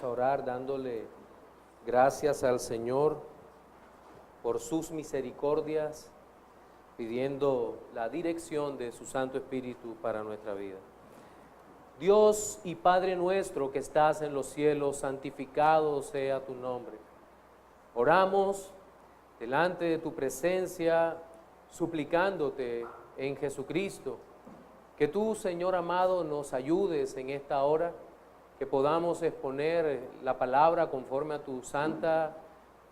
a orar dándole gracias al Señor por sus misericordias, pidiendo la dirección de su Santo Espíritu para nuestra vida. Dios y Padre nuestro que estás en los cielos, santificado sea tu nombre. Oramos delante de tu presencia, suplicándote en Jesucristo, que tú, Señor amado, nos ayudes en esta hora, que podamos exponer la palabra conforme a tu santa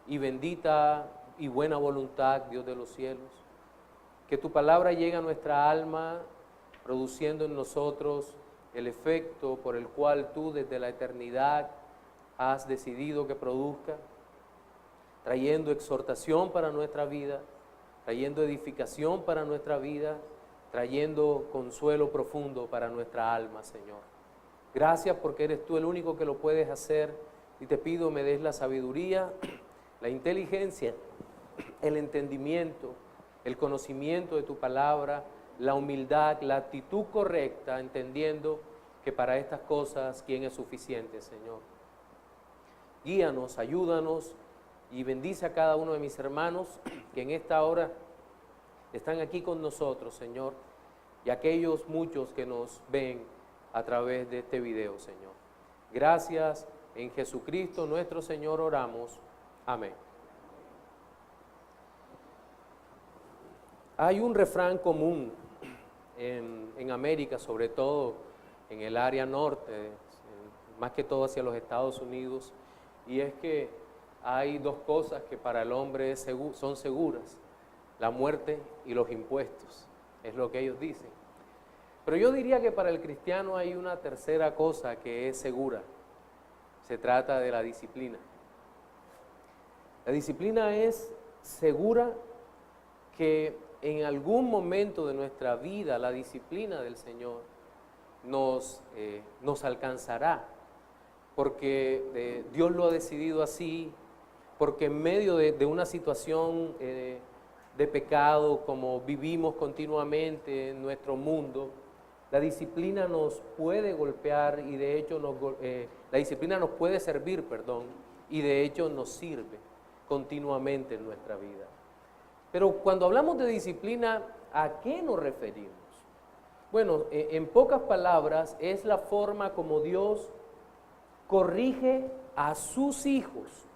y bendita y buena voluntad, Dios de los cielos. Que tu palabra llegue a nuestra alma, produciendo en nosotros el efecto por el cual tú desde la eternidad has decidido que produzca, trayendo exhortación para nuestra vida, trayendo edificación para nuestra vida, trayendo consuelo profundo para nuestra alma, Señor. Gracias porque eres tú el único que lo puedes hacer, y te pido me des la sabiduría, la inteligencia, el entendimiento, el conocimiento de tu palabra, la humildad, la actitud correcta, entendiendo que para estas cosas, ¿quién es suficiente, Señor? Guíanos, ayúdanos y bendice a cada uno de mis hermanos que en esta hora están aquí con nosotros, Señor, y aquellos muchos que nos ven a través de este video, Señor. Gracias, en Jesucristo nuestro Señor oramos. Amén. Hay un refrán común en América, sobre todo en el área norte, más que todo hacia los Estados Unidos, y es que hay dos cosas que para el hombre son seguras: la muerte y los impuestos, es lo que ellos dicen. Pero yo diría que para el cristiano hay una tercera cosa que es segura. Se trata de la disciplina. La disciplina es segura, que en algún momento de nuestra vida la disciplina del Señor nos alcanzará, porque Dios lo ha decidido así, porque en medio de una situación de pecado como vivimos continuamente en nuestro mundo, la disciplina nos puede golpear y de hecho la disciplina nos puede servir, y de hecho nos sirve continuamente en nuestra vida. Pero cuando hablamos de disciplina, ¿a qué nos referimos? Bueno, en pocas palabras, es la forma como Dios corrige a sus hijos,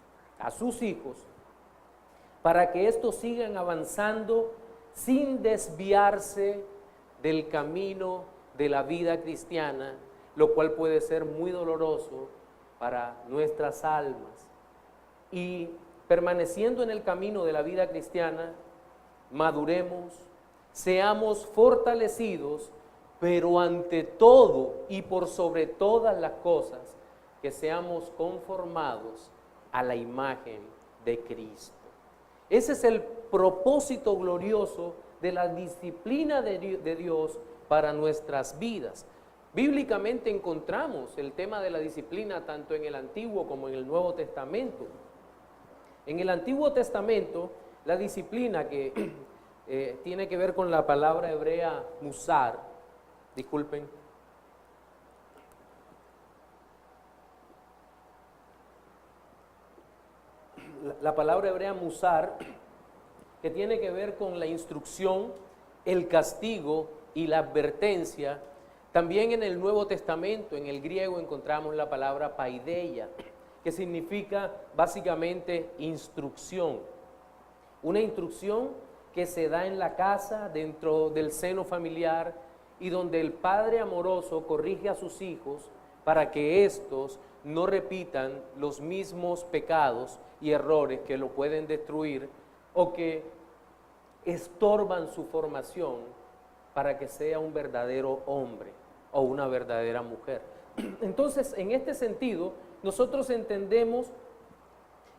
para que estos sigan avanzando sin desviarse del camino de la vida cristiana, lo cual puede ser muy doloroso para nuestras almas. Y permaneciendo en el camino de la vida cristiana, maduremos, seamos fortalecidos, pero ante todo y por sobre todas las cosas, que seamos conformados a la imagen de Cristo. Ese es el propósito glorioso de la disciplina de Dios para nuestras vidas. Bíblicamente encontramos el tema de la disciplina tanto en el Antiguo como en el Nuevo Testamento. En el Antiguo Testamento, la disciplina que tiene que ver con la palabra hebrea musar, disculpen, la palabra hebrea musar, que tiene que ver con la instrucción, el castigo y la advertencia. También en el Nuevo Testamento, en el griego, encontramos la palabra paideia, que significa básicamente instrucción. Una instrucción que se da en la casa, dentro del seno familiar, y donde el padre amoroso corrige a sus hijos para que éstos no repitan los mismos pecados y errores que lo pueden destruir o que estorban su formación para que sea un verdadero hombre o una verdadera mujer. Entonces, en este sentido, nosotros entendemos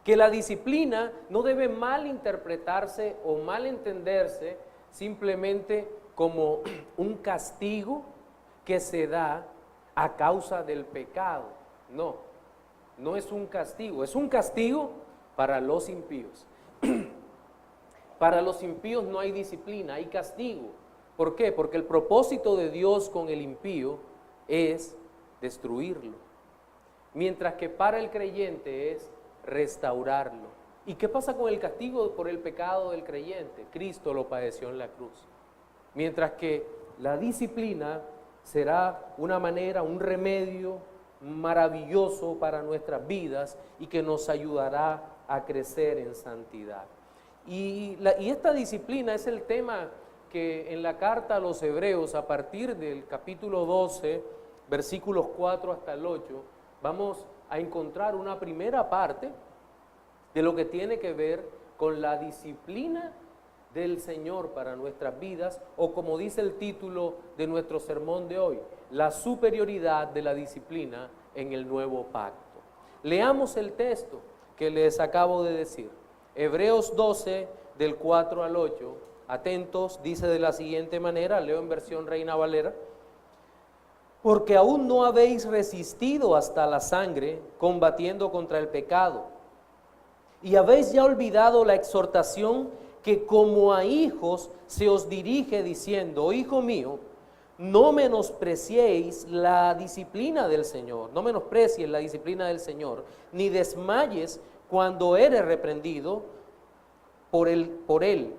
que la disciplina no debe malinterpretarse o malentenderse simplemente como un castigo que se da a causa del pecado. No, no es un castigo, es un castigo para los impíos. Para los impíos no hay disciplina, hay castigo. ¿Por qué? Porque el propósito de Dios con el impío es destruirlo. mientras que para el creyente es restaurarlo. ¿Y qué pasa con el castigo por el pecado del creyente? Cristo lo padeció en la cruz. Mientras que la disciplina será una manera, un remedio maravilloso para nuestras vidas y que nos ayudará a crecer en santidad. Y esta disciplina es el tema que en la carta a los Hebreos, a partir del capítulo 12, versículos 4 hasta el 8, vamos a encontrar una primera parte de lo que tiene que ver con la disciplina del Señor para nuestras vidas, o como dice el título de nuestro sermón de hoy, la superioridad de la disciplina en el nuevo pacto. Leamos el texto que les acabo de decir. Hebreos 12, del 4 al 8, atentos, dice de la siguiente manera, leo en versión Reina Valera: porque aún no habéis resistido hasta la sangre, combatiendo contra el pecado, y habéis ya olvidado la exhortación que como a hijos se os dirige diciendo: oh hijo mío, no menospreciéis la disciplina del Señor, no menosprecies la disciplina del Señor, ni desmayes cuando eres reprendido por él,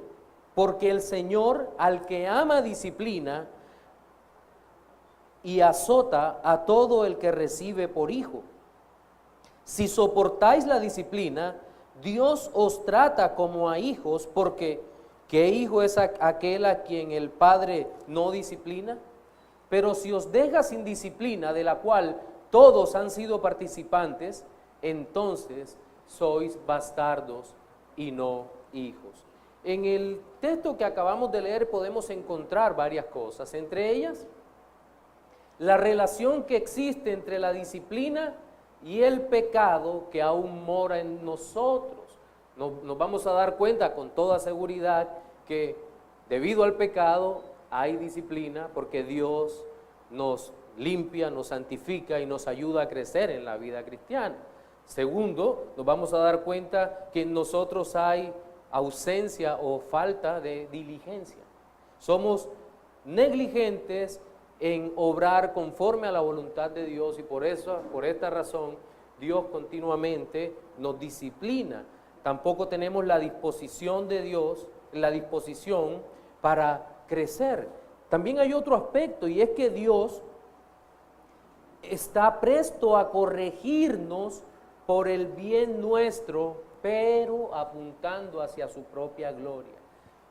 porque el Señor al que ama disciplina y azota a todo el que recibe por hijo. Si soportáis la disciplina, Dios os trata como a hijos, porque ¿qué hijo es aquel a quien el Padre no disciplina? Pero si os deja sin disciplina, de la cual todos han sido participantes, entonces sois bastardos y no hijos. En el texto que acabamos de leer podemos encontrar varias cosas, entre ellas la relación que existe entre la disciplina y el pecado que aún mora en nosotros. Nos vamos a dar cuenta con toda seguridad que debido al pecado hay disciplina, porque Dios nos limpia, nos santifica y nos ayuda a crecer en la vida cristiana. Segundo, nos vamos a dar cuenta que en nosotros hay ausencia o falta de diligencia. Somos negligentes en obrar conforme a la voluntad de Dios, y por esta razón, Dios continuamente nos disciplina. Tampoco tenemos la disposición de Dios, la disposición para crecer. También hay otro aspecto, y es que Dios está presto a corregirnos por el bien nuestro, pero apuntando hacia su propia gloria.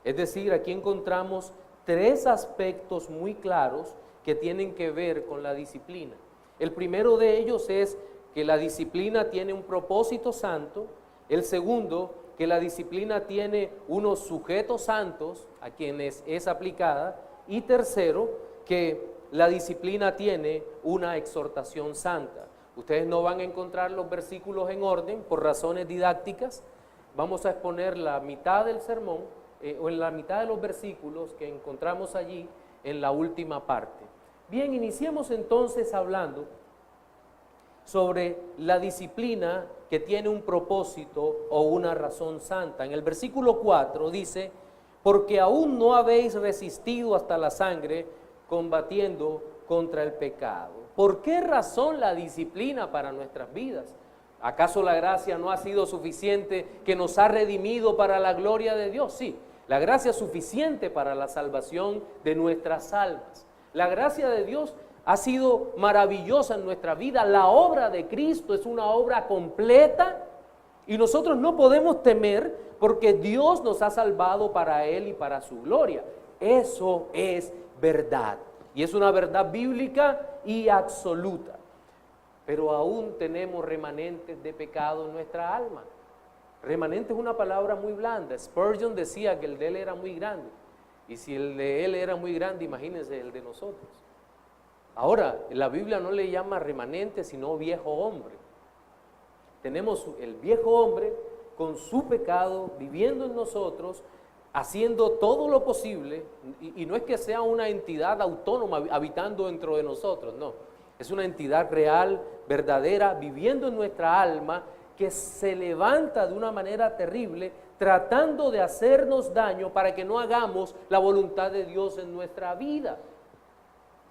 Es decir, aquí encontramos tres aspectos muy claros que tienen que ver con la disciplina. El primero de ellos es que la disciplina tiene un propósito santo. El segundo, que la disciplina tiene unos sujetos santos a quienes es aplicada. Y tercero, que la disciplina tiene una exhortación santa. Ustedes no van a encontrar los versículos en orden por razones didácticas. Vamos a exponer la mitad del sermón, o en la mitad de los versículos que encontramos allí en la última parte. Bien, iniciemos entonces hablando sobre la disciplina que tiene un propósito o una razón santa. En el versículo 4 dice: porque aún no habéis resistido hasta la sangre, combatiendo contra el pecado. ¿Por qué razón la disciplina para nuestras vidas? ¿Acaso la gracia no ha sido suficiente, que nos ha redimido para la gloria de Dios? Sí, la gracia es suficiente para la salvación de nuestras almas. La gracia de Dios ha sido maravillosa en nuestra vida. La obra de Cristo es una obra completa y nosotros no podemos temer, porque Dios nos ha salvado para Él y para su gloria. Eso es verdad, y es una verdad bíblica y absoluta. Pero aún tenemos remanentes de pecado en nuestra alma. Remanente es una palabra muy blanda. Spurgeon decía que el de él era muy grande, y si el de él era muy grande, imagínense el de nosotros. Ahora, la Biblia no le llama remanente, sino viejo hombre. Tenemos el viejo hombre con su pecado viviendo en nosotros, haciendo todo lo posible, y no es que sea una entidad autónoma habitando dentro de nosotros, no. Es una entidad real, verdadera, viviendo en nuestra alma, que se levanta de una manera terrible, tratando de hacernos daño para que no hagamos la voluntad de Dios en nuestra vida.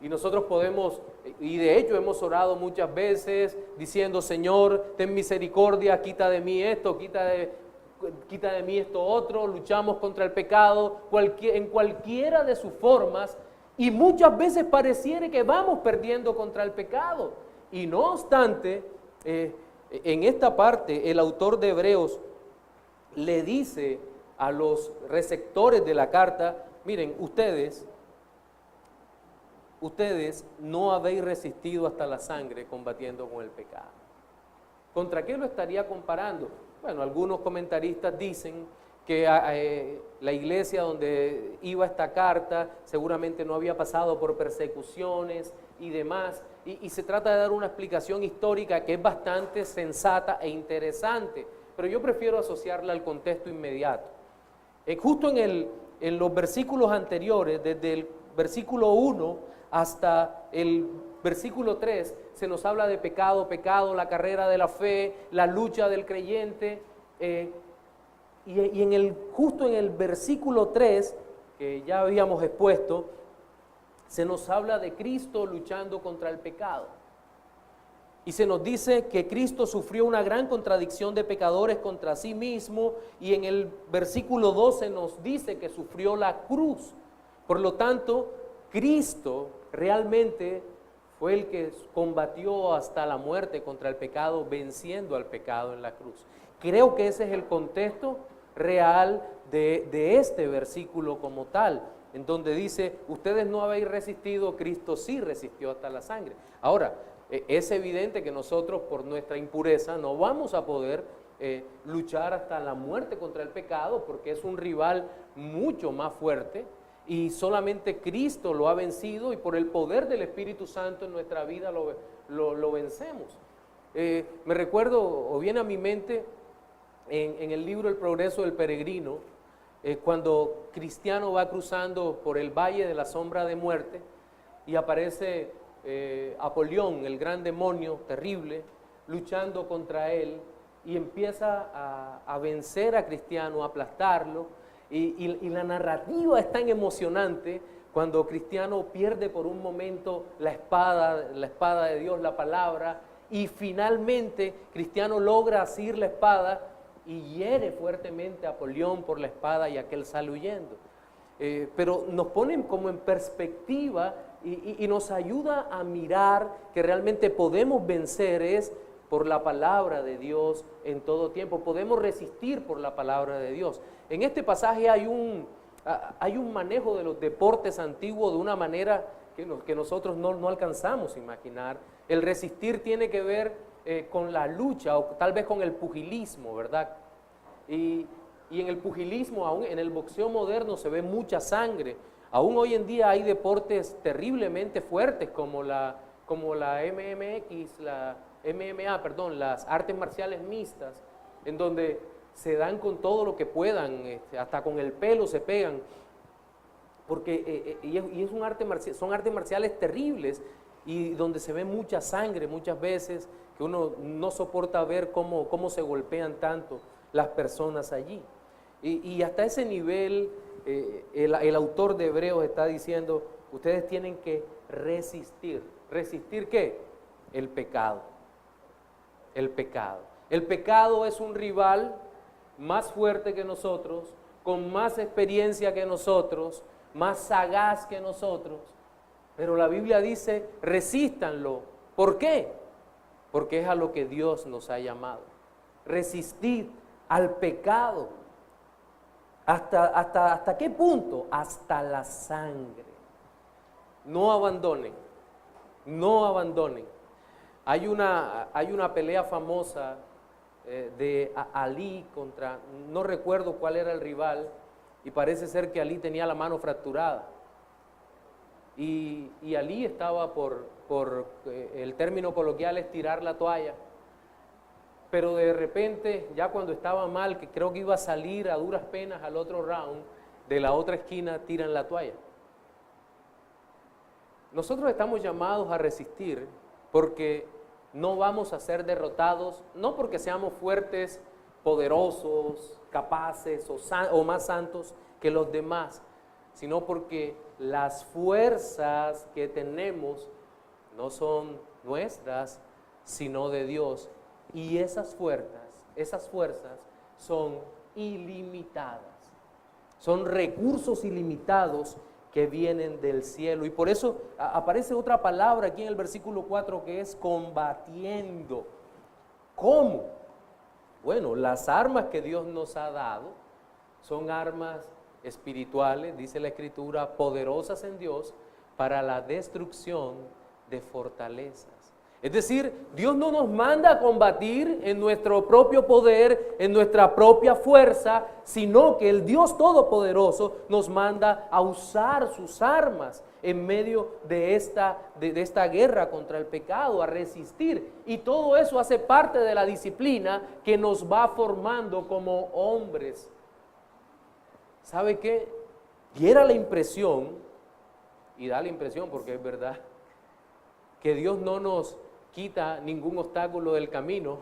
Y nosotros podemos, y de hecho hemos orado muchas veces diciendo: Señor, ten misericordia, quita de mí esto, quita de mí esto otro. Luchamos contra el pecado en cualquiera de sus formas, y muchas veces pareciera que vamos perdiendo contra el pecado. Y no obstante, en esta parte el autor de Hebreos le dice a los receptores de la carta: miren, ustedes no habéis resistido hasta la sangre combatiendo con el pecado. ¿Contra qué lo estaría comparando? Bueno, algunos comentaristas dicen que la iglesia donde iba esta carta seguramente no había pasado por persecuciones y demás, y se trata de dar una explicación histórica que es bastante sensata e interesante, pero yo prefiero asociarla al contexto inmediato. Justo en los versículos anteriores, desde el versículo 1 hasta el versículo 3, se nos habla de pecado, la carrera de la fe, la lucha del creyente, y justo en el versículo 3, que ya habíamos expuesto, se nos habla de Cristo luchando contra el pecado. Y se nos dice que Cristo sufrió una gran contradicción de pecadores contra sí mismo, y en el versículo 12 nos dice que sufrió la cruz. Por lo tanto, Cristo realmente fue el que combatió hasta la muerte contra el pecado, venciendo al pecado en la cruz. Creo que ese es el contexto real de este versículo como tal, en donde dice: ustedes no habéis resistido, Cristo sí resistió hasta la sangre. Ahora, es evidente que nosotros, por nuestra impureza, no vamos a poder luchar hasta la muerte contra el pecado, porque es un rival mucho más fuerte, y solamente Cristo lo ha vencido, y por el poder del Espíritu Santo en nuestra vida lo vencemos. Me recuerdo, o viene a mi mente, en el libro El progreso del peregrino, cuando Cristiano va cruzando por el valle de la sombra de muerte, y aparece Apolión, el gran demonio terrible, luchando contra él, y empieza a vencer a Cristiano, a aplastarlo. Y la narrativa es tan emocionante cuando Cristiano pierde por un momento la espada de Dios, la palabra, y finalmente Cristiano logra asir la espada y hiere fuertemente a Apolión por la espada, y aquel sale huyendo. Pero nos ponen como en perspectiva y nos ayuda a mirar que realmente podemos vencer es por la palabra de Dios en todo tiempo. Podemos resistir por la palabra de Dios. En este pasaje hay un manejo de los deportes antiguos de una manera que nosotros no alcanzamos a imaginar. El resistir tiene que ver con la lucha, o tal vez con el pugilismo, ¿verdad? Y en el pugilismo, aún en el boxeo moderno, se ve mucha sangre. Aún hoy en día hay deportes terriblemente fuertes como la MMA, las artes marciales mixtas, en donde se dan con todo lo que puedan, hasta con el pelo se pegan, porque es un arte marcial, son artes marciales terribles, y donde se ve mucha sangre muchas veces, que uno no soporta ver cómo se golpean tanto las personas allí. Y hasta ese nivel el autor de Hebreos está diciendo: ustedes tienen que resistir. ¿Resistir qué? El pecado. El pecado. El pecado es un rival más fuerte que nosotros, con más experiencia que nosotros, más sagaz que nosotros, pero la Biblia dice: resístanlo. ¿Por qué? Porque es a lo que Dios nos ha llamado. Resistid al pecado. ¿Hasta qué punto? Hasta la sangre. No abandonen, no abandonen. Hay una pelea famosa de Ali contra, no recuerdo cuál era el rival, y parece ser que Ali tenía la mano fracturada. Y Ali estaba por el término coloquial es tirar la toalla. Pero de repente, ya cuando estaba mal, que creo que iba a salir a duras penas al otro round, de la otra esquina tiran la toalla. Nosotros estamos llamados a resistir porque no vamos a ser derrotados, no porque seamos fuertes, poderosos, capaces o más santos que los demás, sino porque las fuerzas que tenemos no son nuestras, sino de Dios. Y esas fuerzas son ilimitadas. Son recursos ilimitados que vienen del cielo. Y por eso aparece otra palabra aquí en el versículo 4 que es combatiendo. ¿Cómo? Bueno, las armas que Dios nos ha dado son armas espirituales, dice la Escritura, poderosas en Dios para la destrucción de fortalezas. Es decir, Dios no nos manda a combatir en nuestro propio poder, en nuestra propia fuerza, sino que el Dios Todopoderoso nos manda a usar sus armas en medio de esta guerra contra el pecado, a resistir. Y todo eso hace parte de la disciplina que nos va formando como hombres. ¿Sabe qué? Diera la impresión, y da la impresión porque es verdad, que Dios no nos quita ningún obstáculo del camino,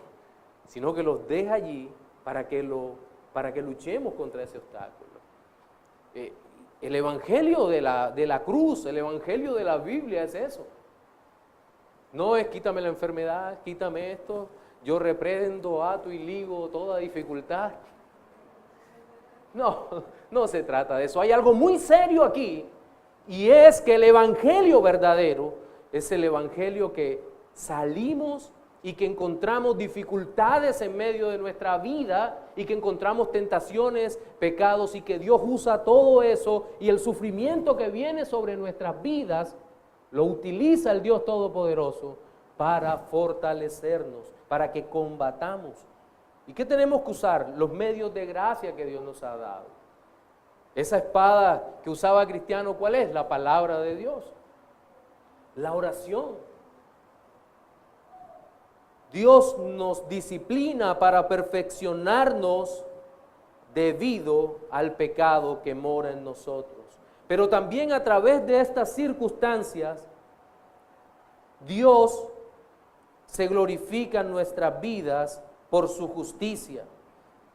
sino que los deja allí para que luchemos contra ese obstáculo. El evangelio de la cruz, el evangelio de la Biblia es eso. No es quítame la enfermedad, quítame esto, yo reprendo, ato y ligo toda dificultad. No se trata de eso. Hay algo muy serio aquí, y es que el evangelio verdadero es el evangelio que salimos y que encontramos dificultades en medio de nuestra vida y que encontramos tentaciones, pecados, y que Dios usa todo eso y el sufrimiento que viene sobre nuestras vidas lo utiliza el Dios Todopoderoso para fortalecernos, para que combatamos. ¿Y qué tenemos que usar? Los medios de gracia que Dios nos ha dado. Esa espada que usaba Cristiano, ¿cuál es? La palabra de Dios, la oración. Dios nos disciplina para perfeccionarnos debido al pecado que mora en nosotros. Pero también a través de estas circunstancias, Dios se glorifica en nuestras vidas por su justicia.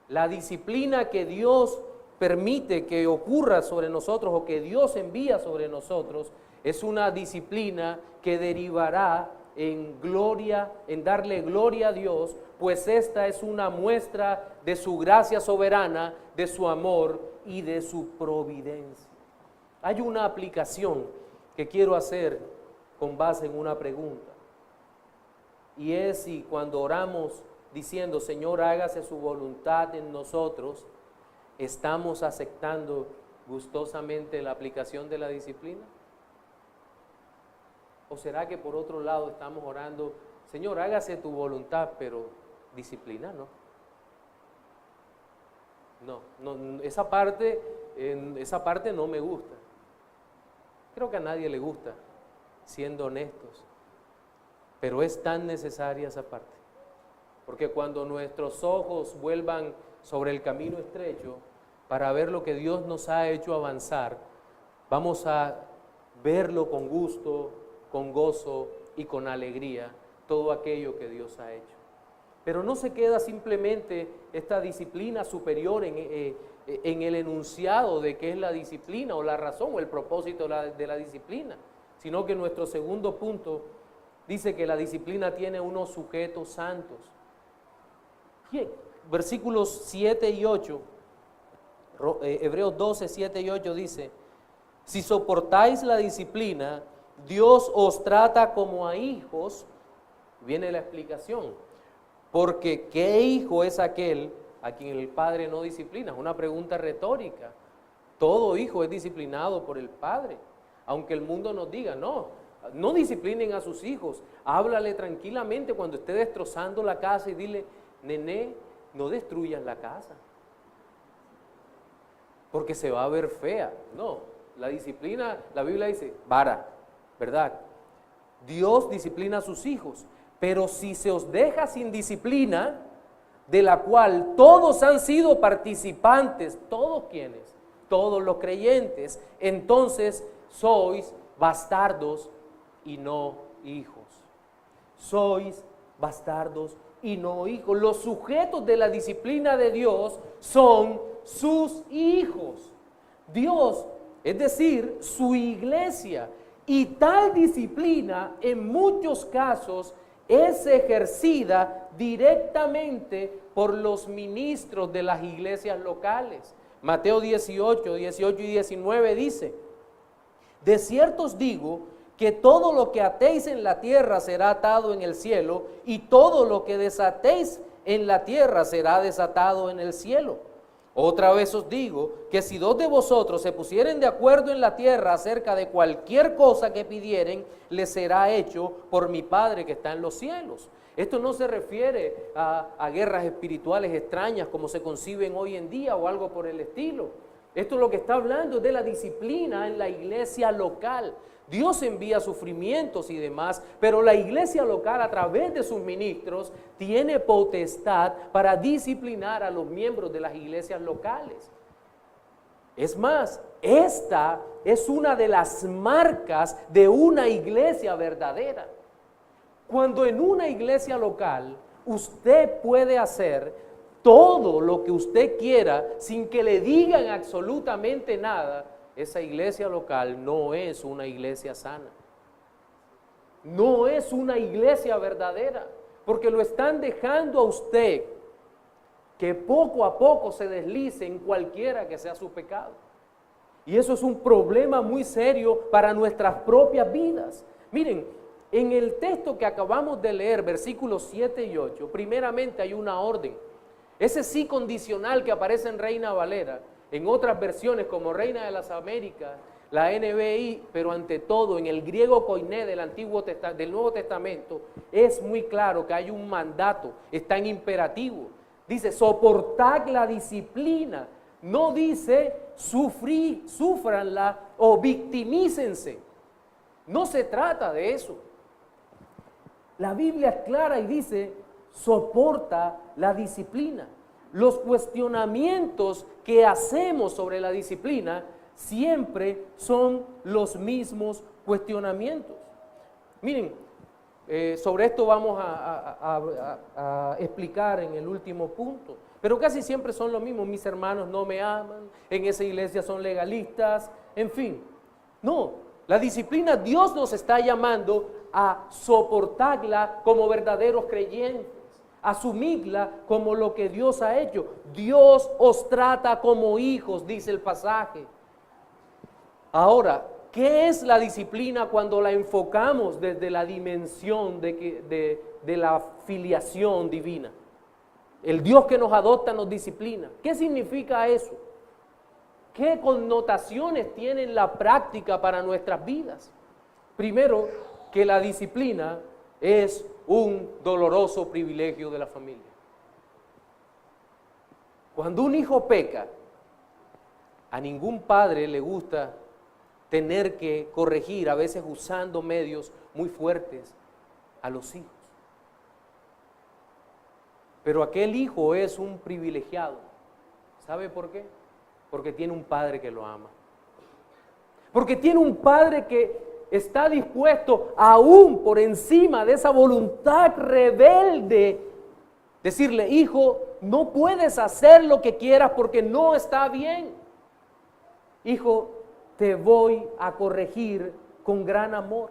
La disciplina que Dios permite que ocurra sobre nosotros o que Dios envía sobre nosotros es una disciplina que derivará en gloria, en darle gloria a Dios, pues esta es una muestra de su gracia soberana, de su amor y de su providencia. Hay una aplicación que quiero hacer con base en una pregunta, y es si cuando oramos diciendo Señor hágase su voluntad en nosotros, ¿estamos aceptando gustosamente la aplicación de la disciplina? ¿O será que por otro lado estamos orando, Señor, hágase tu voluntad, pero disciplina no? No, esa parte no me gusta. Creo que a nadie le gusta, siendo honestos. Pero es tan necesaria esa parte. Porque cuando nuestros ojos vuelvan sobre el camino estrecho para ver lo que Dios nos ha hecho avanzar, vamos a verlo con gusto, con gozo y con alegría, todo aquello que Dios ha hecho. Pero no se queda simplemente esta disciplina superior en el enunciado de qué es la disciplina o la razón o el propósito de la disciplina, sino que nuestro segundo punto dice que la disciplina tiene unos sujetos santos. Versículos 7 y 8, Hebreos 12, 7 y 8 dice, si soportáis la disciplina, Dios os trata como a hijos. Viene la explicación, porque ¿qué hijo es aquel a quien el padre no disciplina? Es una pregunta retórica. Todo hijo es disciplinado por el padre, aunque el mundo nos diga, no disciplinen a sus hijos, háblale tranquilamente cuando esté destrozando la casa y dile, nené, no destruyas la casa, porque se va a ver fea. No, la disciplina, la Biblia dice, vara, ¿verdad? Dios disciplina a sus hijos, pero si se os deja sin disciplina, de la cual todos han sido participantes, ¿todos quiénes? Todos los creyentes, entonces sois bastardos y no hijos. Sois bastardos y no hijos. Los sujetos de la disciplina de Dios son sus hijos. Dios es decir, su iglesia. Y tal disciplina en muchos casos es ejercida directamente por los ministros de las iglesias locales. Mateo 18 y 19 dice: de cierto os digo que todo lo que atéis en la tierra será atado en el cielo, y todo lo que desatéis en la tierra será desatado en el cielo. Otra vez os digo que si dos de vosotros se pusieren de acuerdo en la tierra acerca de cualquier cosa que pidieren, les será hecho por mi Padre que está en los cielos. Esto no se refiere a guerras espirituales extrañas como se conciben hoy en día o algo por el estilo. Esto lo que está hablando es de la disciplina en la iglesia local. Dios envía sufrimientos y demás, pero la iglesia local a través de sus ministros tiene potestad para disciplinar a los miembros de las iglesias locales. Es más, esta es una de las marcas de una iglesia verdadera. Cuando en una iglesia local usted puede hacer todo lo que usted quiera sin que le digan absolutamente nada, esa iglesia local no es una iglesia sana. No es una iglesia verdadera, porque lo están dejando a usted que poco a poco se deslice en cualquiera que sea su pecado. Y eso es un problema muy serio para nuestras propias vidas. Miren, en el texto que acabamos de leer, versículos 7 y 8, primeramente hay una orden. Ese sí condicional que aparece en Reina Valera, en otras versiones como Reina de las Américas, la NBI, pero ante todo en el griego koiné del Nuevo Testamento, es muy claro que hay un mandato, está en imperativo. Dice, soportad la disciplina. No dice, súfranla o victimícense. No se trata de eso. La Biblia es clara y dice, soporta la disciplina. Los cuestionamientos que hacemos sobre la disciplina siempre son los mismos cuestionamientos. Miren, sobre esto vamos a explicar en el último punto, pero casi siempre son lo mismo. Mis hermanos no me aman, en esa iglesia son legalistas, en fin. No, la disciplina Dios nos está llamando a soportarla como verdaderos creyentes. Asumirla como lo que Dios ha hecho. Dios os trata como hijos, dice el pasaje. Ahora, ¿qué es la disciplina cuando la enfocamos desde la dimensión de la filiación divina? El Dios que nos adopta nos disciplina. ¿Qué significa eso? ¿Qué connotaciones tiene en la práctica para nuestras vidas? Primero, que la disciplina es un doloroso privilegio de la familia. Cuando un hijo peca, a ningún padre le gusta tener que corregir, a veces usando medios muy fuertes, a los hijos. Pero aquel hijo es un privilegiado. ¿Sabe por qué? Porque tiene un padre que lo ama. Porque tiene un padre que está dispuesto, aún por encima de esa voluntad rebelde, decirle, hijo, no puedes hacer lo que quieras porque no está bien. Hijo, te voy a corregir con gran amor.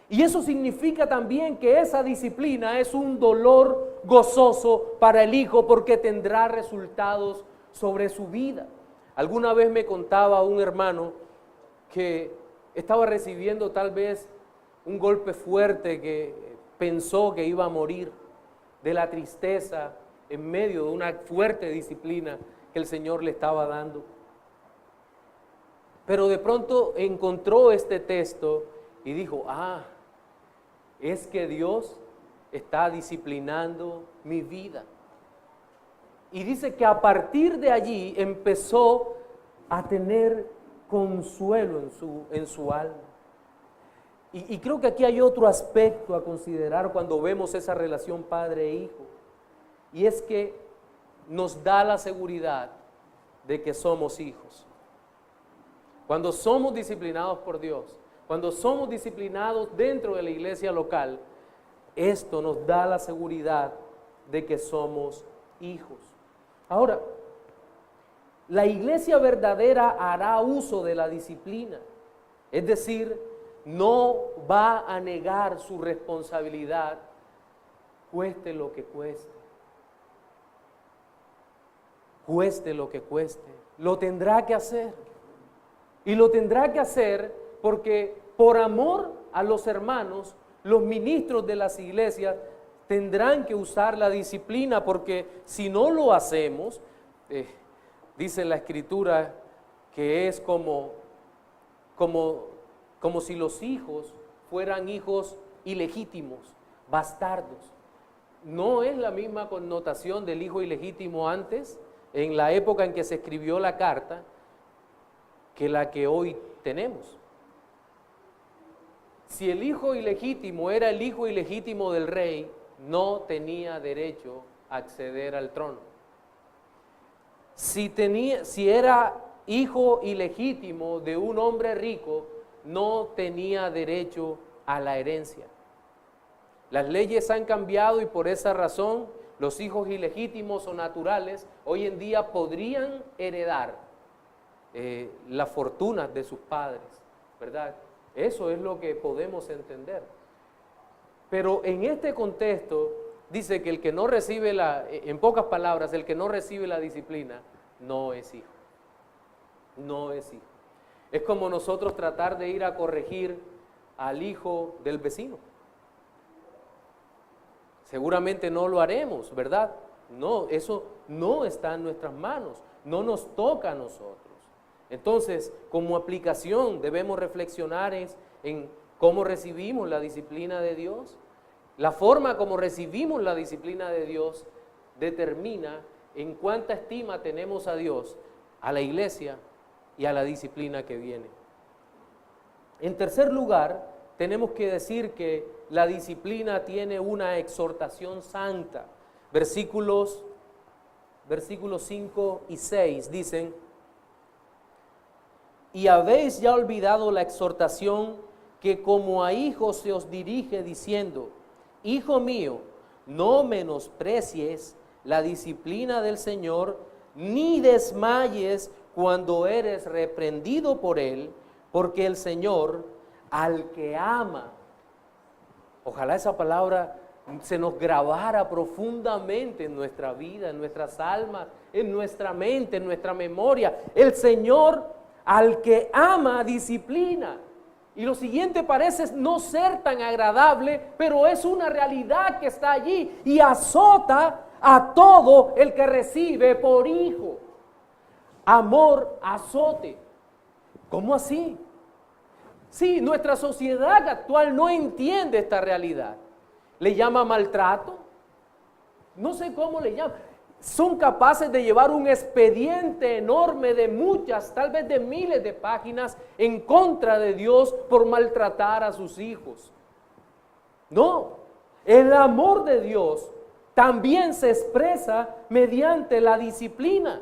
Y eso significa también que esa disciplina es un dolor gozoso para el hijo porque tendrá resultados sobre su vida. Alguna vez me contaba un hermano que estaba recibiendo tal vez un golpe fuerte, que pensó que iba a morir de la tristeza en medio de una fuerte disciplina que el Señor le estaba dando. Pero de pronto encontró este texto y dijo, es que Dios está disciplinando mi vida. Y dice que a partir de allí empezó a tener consuelo en su alma. Y creo que aquí hay otro aspecto a considerar cuando vemos esa relación padre e hijo. Y es que nos da la seguridad de que somos hijos. Cuando somos disciplinados por Dios, cuando somos disciplinados dentro de la iglesia local, esto nos da la seguridad de que somos hijos. Ahora, La iglesia verdadera hará uso de la disciplina, es decir, no va a negar su responsabilidad, cueste lo que cueste. Cueste lo que cueste, lo tendrá que hacer. Y lo tendrá que hacer porque por amor a los hermanos, los ministros de las iglesias tendrán que usar la disciplina, porque si no lo hacemos, dice la Escritura que es como si los hijos fueran hijos ilegítimos, bastardos. No es la misma connotación del hijo ilegítimo antes, en la época en que se escribió la carta, que la que hoy tenemos. Si el hijo ilegítimo era el hijo ilegítimo del rey, no tenía derecho a acceder al trono. Si era hijo ilegítimo de un hombre rico, no tenía derecho a la herencia. Las leyes han cambiado y por esa razón los hijos ilegítimos o naturales hoy en día podrían heredar las fortunas de sus padres, ¿verdad? Eso es lo que podemos entender. Pero en este contexto dice que el que no recibe en pocas palabras, el que no recibe la disciplina no es hijo. No es hijo. Es como nosotros tratar de ir a corregir al hijo del vecino. Seguramente no lo haremos, ¿verdad? No, eso no está en nuestras manos, no nos toca a nosotros. Entonces, como aplicación debemos reflexionar en cómo recibimos la disciplina de Dios. La forma como recibimos la disciplina de Dios determina en cuánta estima tenemos a Dios, a la iglesia y a la disciplina que viene. En tercer lugar, tenemos que decir que la disciplina tiene una exhortación santa. Versículos 5 y 6 dicen: y habéis ya olvidado la exhortación que como a hijos se os dirige diciendo: hijo mío, no menosprecies la disciplina del Señor, ni desmayes cuando eres reprendido por Él, porque el Señor al que ama, ojalá esa palabra se nos grabara profundamente en nuestra vida, en nuestras almas, en nuestra mente, en nuestra memoria. El Señor al que ama disciplina. Y lo siguiente parece no ser tan agradable, pero es una realidad que está allí y azota a todo el que recibe por hijo. Amor, azote. ¿Cómo así? Sí, nuestra sociedad actual no entiende esta realidad. Le llama maltrato. No sé cómo le llama. Son capaces de llevar un expediente enorme de muchas, tal vez de miles de páginas en contra de Dios por maltratar a sus hijos. No, el amor de Dios también se expresa mediante la disciplina.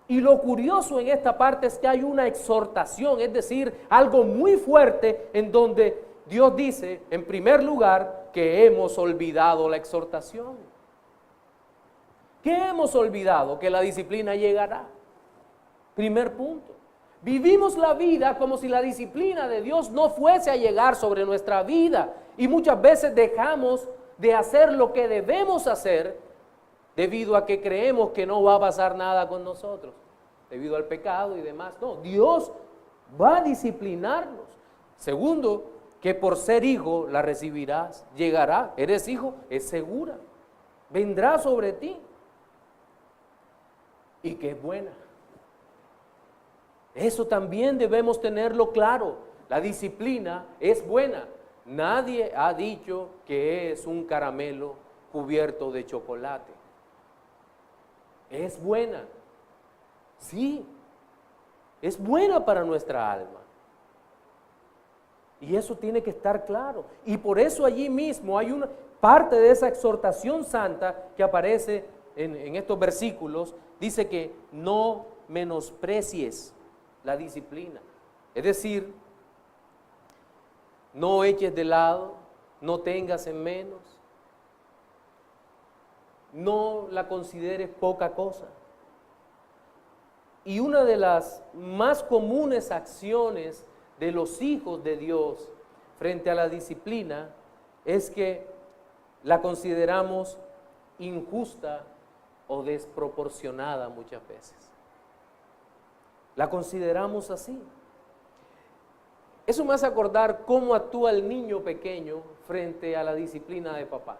Y lo curioso en esta parte es que hay una exhortación, es decir, algo muy fuerte en donde Dios dice, en primer lugar, que hemos olvidado la exhortación. ¿Qué hemos olvidado? Que la disciplina llegará. Primer punto. Vivimos la vida como si la disciplina de Dios no fuese a llegar sobre nuestra vida. Y muchas veces dejamos de hacer lo que debemos hacer debido a que creemos que no va a pasar nada con nosotros, debido al pecado y demás. No, Dios va a disciplinarnos. Segundo, que por ser hijo la recibirás, llegará. Eres hijo, es segura. Vendrá sobre ti. Y que es buena. Eso también debemos tenerlo claro. La disciplina es buena. Nadie ha dicho que es un caramelo cubierto de chocolate. Es buena. Sí, es buena para nuestra alma. Y eso tiene que estar claro. Y por eso allí mismo hay una parte de esa exhortación santa que aparece en estos versículos. Dice que no menosprecies la disciplina. Es decir, no eches de lado, no tengas en menos, no la consideres poca cosa. Y una de las más comunes acciones de los hijos de Dios frente a la disciplina es que la consideramos injusta o desproporcionada muchas veces. La consideramos así. Eso me hace acordar cómo actúa el niño pequeño frente a la disciplina de papá.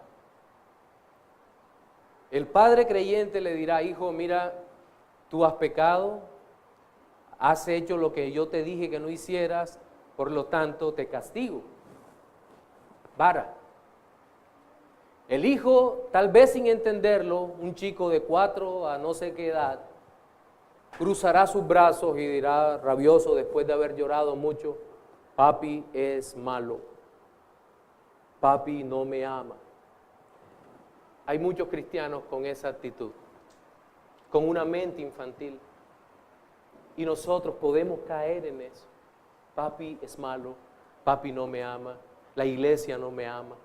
El padre creyente le dirá: hijo, mira, tú has pecado, has hecho lo que yo te dije que no hicieras, por lo tanto te castigo. Vara. El hijo, tal vez sin entenderlo, un chico de 4 a no sé qué edad, cruzará sus brazos y dirá rabioso después de haber llorado mucho: papi es malo, papi no me ama. Hay muchos cristianos con esa actitud, con una mente infantil, y nosotros podemos caer en eso. Papi es malo, papi no me ama, la iglesia no me ama.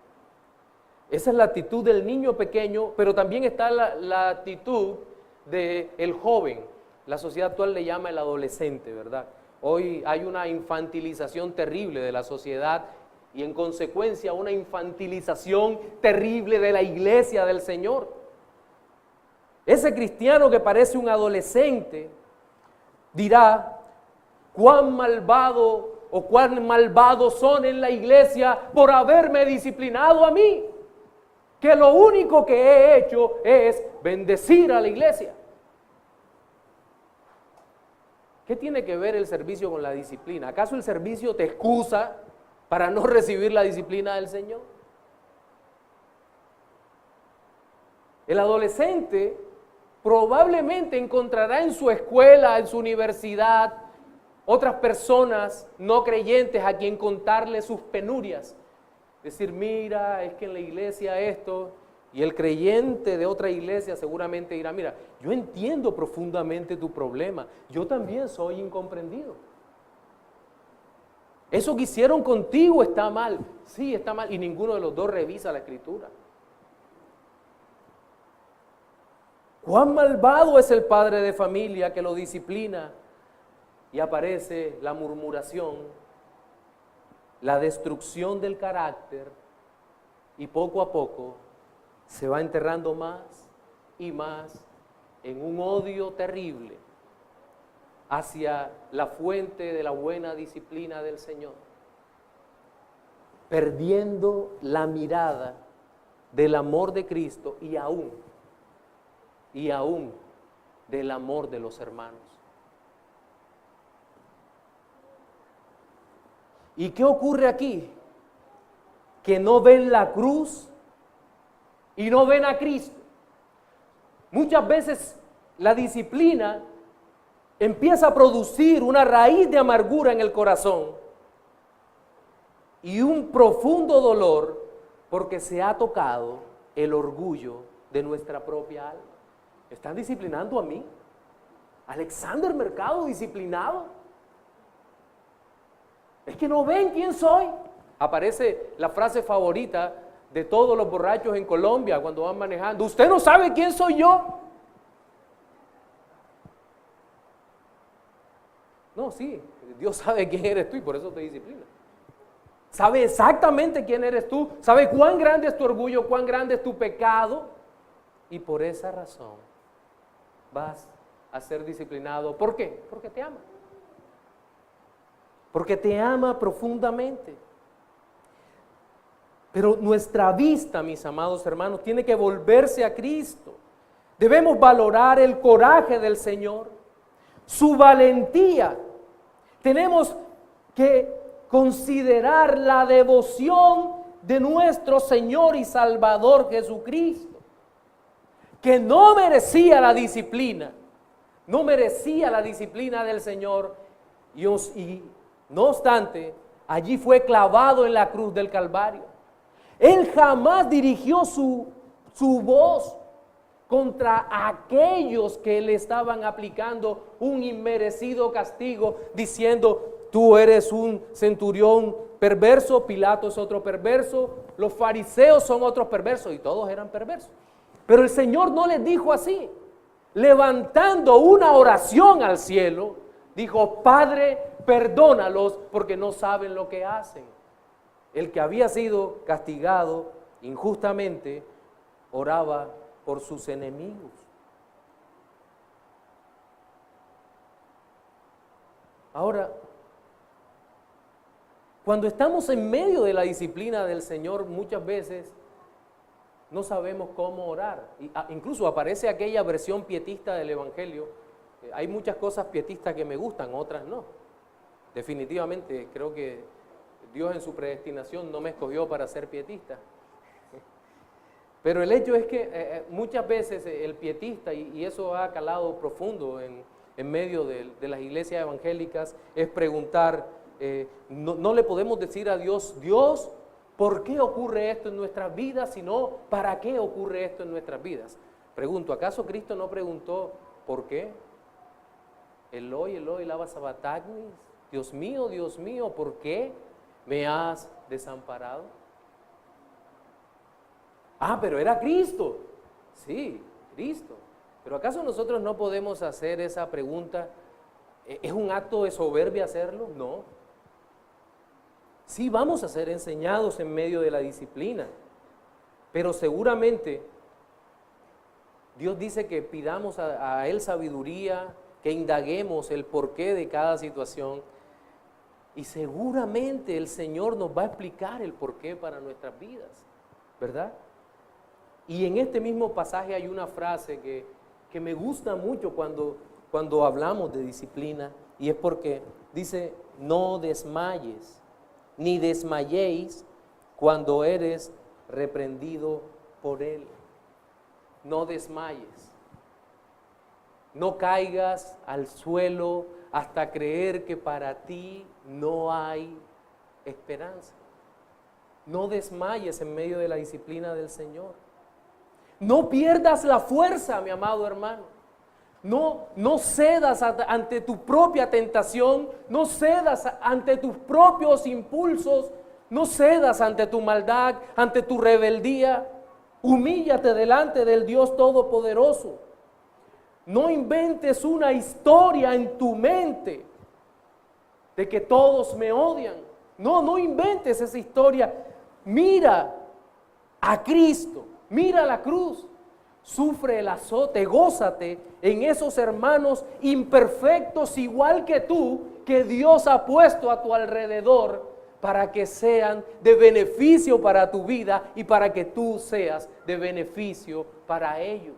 Esa es la actitud del niño pequeño, pero también está la actitud del joven. La sociedad actual le llama el adolescente, ¿verdad? Hoy hay una infantilización terrible de la sociedad y en consecuencia una infantilización terrible de la iglesia del Señor. Ese cristiano que parece un adolescente dirá: cuán malvado o cuán malvados son en la iglesia por haberme disciplinado a mí, que lo único que he hecho es bendecir a la iglesia. ¿Qué tiene que ver el servicio con la disciplina? ¿Acaso el servicio te excusa para no recibir la disciplina del Señor? El adolescente probablemente encontrará en su escuela, en su universidad, otras personas no creyentes a quien contarle sus penurias. Decir: mira, es que en la iglesia esto, y el creyente de otra iglesia seguramente dirá: mira, yo entiendo profundamente tu problema, yo también soy incomprendido. Eso que hicieron contigo está mal. Sí, está mal, y ninguno de los dos revisa la Escritura. Cuán malvado es el padre de familia que lo disciplina y aparece la murmuración, la destrucción del carácter, y poco a poco se va enterrando más y más en un odio terrible hacia la fuente de la buena disciplina del Señor, perdiendo la mirada del amor de Cristo y aún del amor de los hermanos. ¿Y qué ocurre aquí? Que no ven la cruz y no ven a Cristo. Muchas veces la disciplina empieza a producir una raíz de amargura en el corazón y un profundo dolor porque se ha tocado el orgullo de nuestra propia alma. ¿Están disciplinando a mí? ¿Alexander Mercado disciplinado? ¿Es que no ven quién soy? Aparece la frase favorita de todos los borrachos en Colombia cuando van manejando: ¿usted no sabe quién soy yo? No, sí, Dios sabe quién eres tú y por eso te disciplina. Sabe exactamente quién eres tú, sabe cuán grande es tu orgullo, cuán grande es tu pecado, y por esa razón vas a ser disciplinado. ¿Por qué? Porque te ama. Porque te ama profundamente. Pero nuestra vista, mis amados hermanos, tiene que volverse a Cristo. Debemos valorar el coraje del Señor, su valentía. Tenemos que considerar la devoción de nuestro Señor y Salvador Jesucristo, que no merecía la disciplina, del Señor, y no obstante, allí fue clavado en la cruz del Calvario. Él jamás dirigió su voz contra aquellos que le estaban aplicando un inmerecido castigo, diciendo: tú eres un centurión perverso, Pilato es otro perverso, los fariseos son otros perversos, y todos eran perversos. Pero el Señor no les dijo así. levantando una oración al cielo, dijo: Padre, perdónalos porque no saben lo que hacen. El que había sido castigado injustamente oraba por sus enemigos. Ahora, cuando estamos en medio de la disciplina del Señor, muchas veces no sabemos cómo orar. Incluso aparece aquella versión pietista del Evangelio. Hay muchas cosas pietistas que me gustan, otras no. Definitivamente creo que Dios en su predestinación no me escogió para ser pietista. Pero el hecho es que muchas veces el pietista, y eso ha calado profundo en medio de las iglesias evangélicas, es preguntar, no le podemos decir a Dios: Dios, ¿por qué ocurre esto en nuestras vidas? Sino, ¿para qué ocurre esto en nuestras vidas? Pregunto, ¿acaso Cristo no preguntó por qué? Eloi, Eloi, lama sabachthani. Dios mío, ¿por qué me has desamparado? Ah, pero era Cristo. Sí, Cristo. Pero ¿acaso nosotros no podemos hacer esa pregunta? ¿Es un acto de soberbia hacerlo? No. Sí, vamos a ser enseñados en medio de la disciplina, pero seguramente Dios dice que pidamos a Él sabiduría, que indaguemos el porqué de cada situación, y seguramente el Señor nos va a explicar el porqué para nuestras vidas, ¿verdad? Y en este mismo pasaje hay una frase que me gusta mucho cuando hablamos de disciplina, y es porque dice: no desmayes, ni desmayéis cuando eres reprendido por Él. No desmayes. No caigas al suelo hasta creer que para ti no hay esperanza. No desmayes en medio de la disciplina del Señor. No pierdas la fuerza, mi amado hermano. No cedas ante tu propia tentación, no cedas ante tus propios impulsos, no cedas ante tu maldad, ante tu rebeldía. Humíllate delante del Dios Todopoderoso. No inventes una historia en tu mente de que todos me odian. No inventes esa historia. Mira a Cristo, mira la cruz. Sufre el azote, gózate en esos hermanos imperfectos igual que tú, que Dios ha puesto a tu alrededor para que sean de beneficio para tu vida y para que tú seas de beneficio para ellos.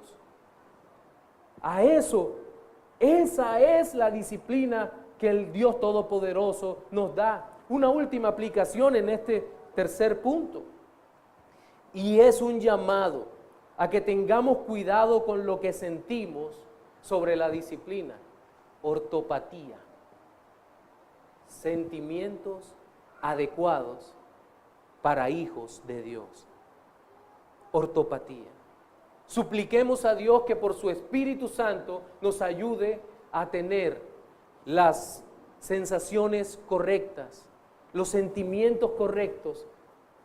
Esa es la disciplina que el Dios Todopoderoso nos da. Una última aplicación en este tercer punto, y es un llamado a que tengamos cuidado con lo que sentimos sobre la disciplina. Ortopatía. Sentimientos adecuados para hijos de Dios. Ortopatía. Supliquemos a Dios que por su Espíritu Santo nos ayude a tener las sensaciones correctas, los sentimientos correctos,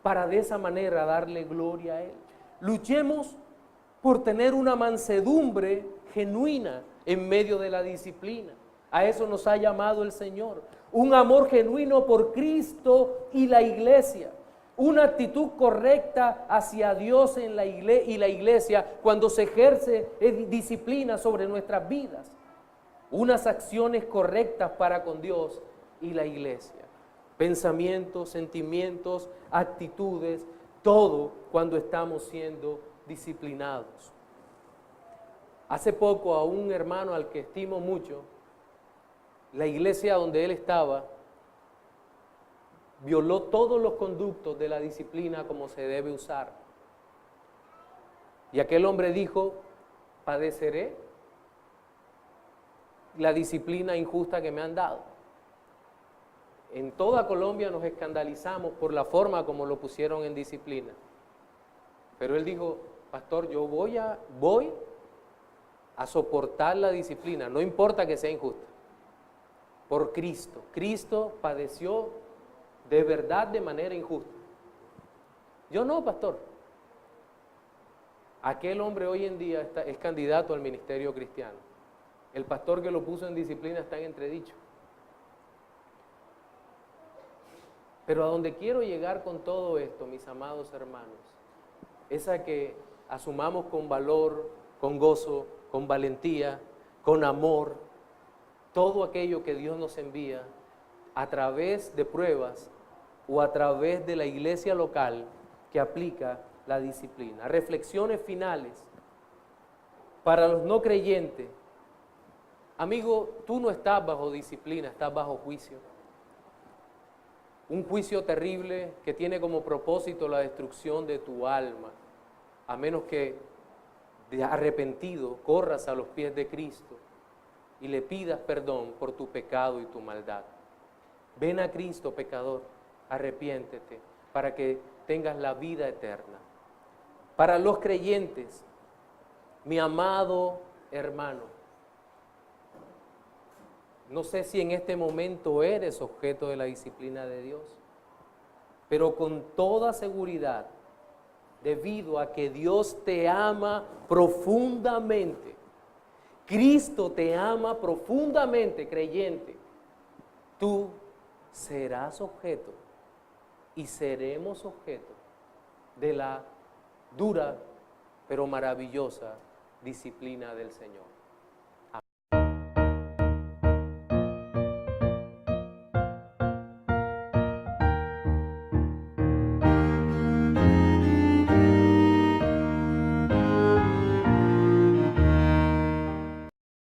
para de esa manera darle gloria a Él. Luchemos por tener una mansedumbre genuina en medio de la disciplina. A eso nos ha llamado el Señor. Un amor genuino por Cristo y la iglesia. Una actitud correcta hacia Dios y la iglesia cuando se ejerce disciplina sobre nuestras vidas. Unas acciones correctas para con Dios y la iglesia. Pensamientos, sentimientos, actitudes, todo cuando estamos siendo disciplinados. Hace poco a un hermano al que estimo mucho, la iglesia donde él estaba violó todos los conductos de la disciplina como se debe usar. Y aquel hombre dijo: padeceré la disciplina injusta que me han dado. En toda Colombia nos escandalizamos por la forma como lo pusieron en disciplina. Pero él dijo: pastor, yo voy a soportar la disciplina, no importa que sea injusta, por Cristo. Cristo padeció de verdad de manera injusta. Yo no, pastor. Aquel hombre hoy en día es candidato al ministerio cristiano. El pastor que lo puso en disciplina está en entredicho. Pero a donde quiero llegar con todo esto, mis amados hermanos, es a que asumamos con valor, con gozo, con valentía, con amor, todo aquello que Dios nos envía a través de pruebas o a través de la iglesia local que aplica la disciplina. Reflexiones finales para los no creyentes. Amigo, tú no estás bajo disciplina, estás bajo juicio. Un juicio terrible que tiene como propósito la destrucción de tu alma, a menos que de arrepentido corras a los pies de Cristo y le pidas perdón por tu pecado y tu maldad. Ven a Cristo, pecador, arrepiéntete para que tengas la vida eterna. Para los creyentes, mi amado hermano, no sé si en este momento eres objeto de la disciplina de Dios, pero con toda seguridad, debido a que Dios te ama profundamente, Cristo te ama profundamente, creyente, tú serás objeto y seremos objeto de la dura pero maravillosa disciplina del Señor.